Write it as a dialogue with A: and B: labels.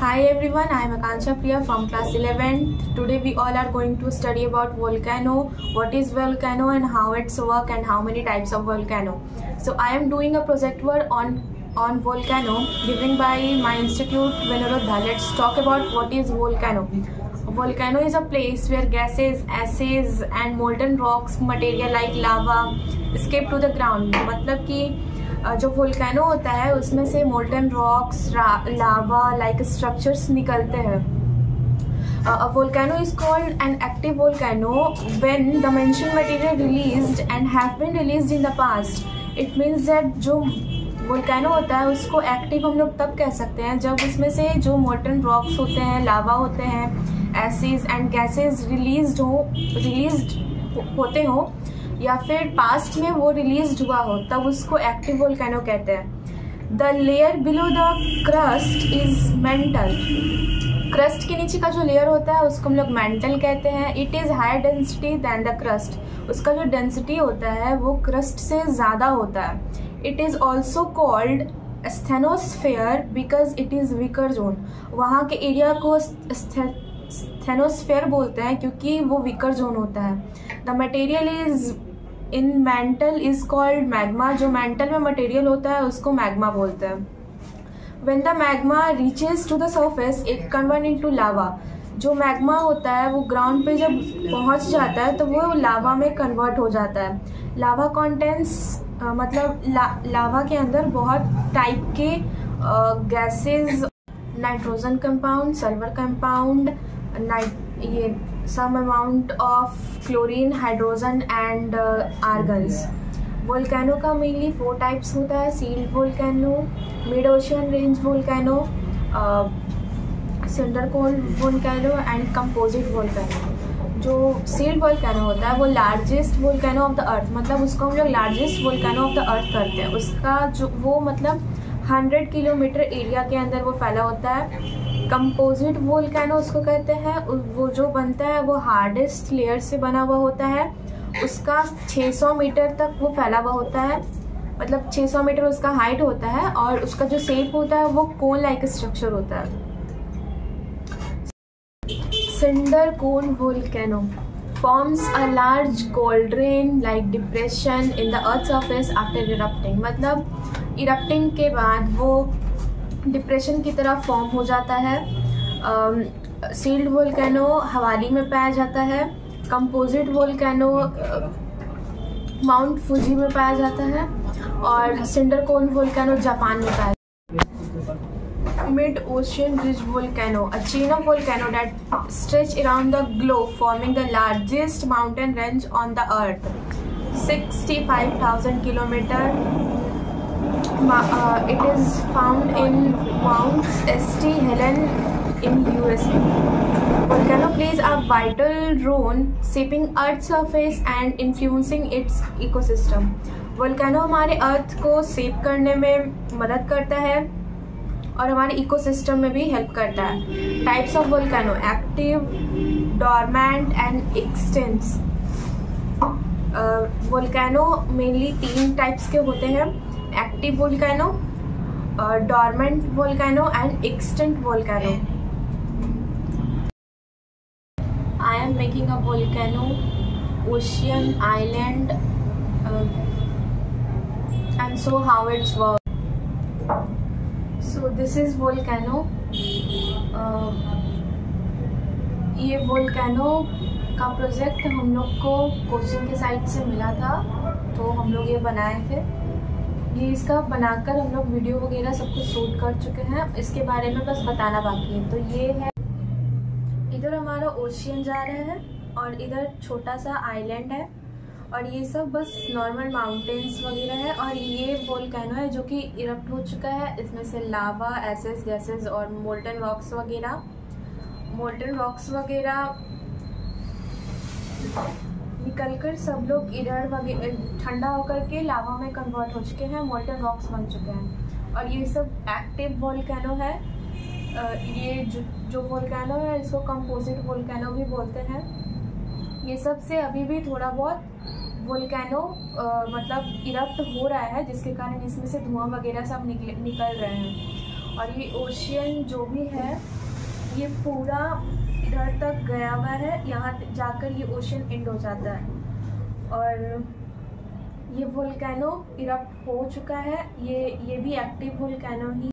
A: Hi everyone, I am Akansha Priya from class 11th. Today we all are going to study about volcano, what is volcano and how it's work and how many types of volcano. So I am doing a project work on volcano given by my institute Venuruddha. Let's talk about what is volcano. Volcano is a place where gases, acids and molten rocks material like lava escape to the ground. मतलब कि जो volcano होता है उसमें से molten rocks, lava like structures निकलते हैं. Volcano is called an active volcano when the mentioned material released and have been released in the past. It means that जो वोल्केनो होता है उसको एक्टिव हम लोग तब कह सकते हैं जब उसमें से जो मोल्टन रॉक्स होते हैं, लावा होते हैं, एसिड्स एंड गैसेज रिलीज्ड होते हो या फिर पास्ट में वो रिलीज हुआ हो, तब उसको एक्टिव वोल्केनो कहते हैं. The layer below the crust is mental. Crust के नीचे का जो लेयर होता है उसको हम लोग मेंटल कहते हैं. It is higher density than the crust. उसका जो डेंसिटी होता है वो क्रस्ट से ज़्यादा होता है. It is also called asthenosphere because it is weaker zone. वहाँ के एरिया को स्थेनोस्फेयर बोलते हैं क्योंकि वो वीकर जोन होता है. The material is in mantle is called magma. जो मैंटल में मटेरियल होता है उसको मैग्मा बोलते हैं. When the magma reaches to the surface it convert into lava. जो मैग्मा होता है वो ग्राउंड पे जब पहुंच जाता है तो वो लावा में कन्वर्ट हो जाता है. लावा कंटेंट्स मतलब लावा के अंदर बहुत टाइप के gases, nitrogen compound, sulphur compound, ये some amount of chlorine, hydrogen and argons. Volcano का मेनली 4 टाइप्स होता है. Shield volcano, mid ocean range volcano, cinder cone volcano and composite volcano. जो सील्ड वोल्केनो होता है वो largest volcano of the earth, मतलब उसको हम लोग largest volcano of the earth करते हैं. उसका जो वो मतलब 100 किलोमीटर एरिया के अंदर वो फैला होता है. कंपोजिट वोल्केनो उसको कहते हैं. वो जो बनता है वो हार्डेस्ट लेयर से बना हुआ होता है. उसका 600 मीटर तक वो फैला हुआ होता है, मतलब 600 मीटर उसका हाइट होता है और उसका जो शेप होता है वो कोन लाइक स्ट्रक्चर होता है. Cinder cone volcano forms a large cauldron like depression in the earth's surface after erupting. मतलब इरप्टिंग के बाद वो डिप्रेशन की तरह फॉर्म हो जाता है. सील्ड वोल्केनो हवाली में पाया जाता है. कंपोजिट वोल्केनो माउंट फुजी में पाया जाता है और सिंडर कोन वोल्केनो जापान में पाया जाता है. Mid ocean ridge volcano, a chain of volcano that stretch around the globe, forming the largest mountain range on the earth. 65,000 kilometer. It is found in Mount St. Helen in USA. Volcano plays a vital role shaping Earth's surface and influencing its ecosystem. Volcano हमारे अर्थ को shape करने में मदद करता है और हमारे ecosystem में भी हेल्प करता है. Types of volcano: active, dormant and expanse. Volcano mainly 3 types के होते हैं: active volcano, dormant volcano and extent volcano. I am making a volcano, ocean, island and so how it's work. So this is volcano. ये volcano का project हम लोग को coaching के side से मिला था तो हम लोग ये बनाए थे. ये इसका बनाकर हम लोग वीडियो वगैरह सब कुछ शूट कर चुके हैं. इसके बारे में बस बताना बाकी है. तो ये है, इधर हमारा ओशियन जा रहा है और इधर छोटा सा आइलैंड है और ये सब बस नॉर्मल माउंटेन्स वगैरह है. और ये वोल्केनो है जो कि इरप्ट हो चुका है. इसमें से लावा, एसिड्स, गैसेस और मोल्टन रॉक्स वगैरह निकलकर सब लोग इधर ठंडा होकर के लावा में कन्वर्ट हो चुके हैं, मोल्टन रॉक्स बन चुके हैं. और ये सब एक्टिव वोल्केनो है. ये जो वोल्केनो है इसको कंपोजिट वोल्केनो भी बोलते हैं. ये सब से अभी भी थोड़ा बहुत वोल्केनो मतलब इरप्ट हो रहा है जिसके कारण इसमें से धुआं वगैरह सब निकल रहे हैं. और ये ओशियन जो भी है ये पूरा इधर तक गया हुआ है, यहाँ जाकर ये ओशियन एंड हो जाता है। और ये वोल्केनो इरप्ट हो चुका है, ये भी एक्टिव वोल्केनो ही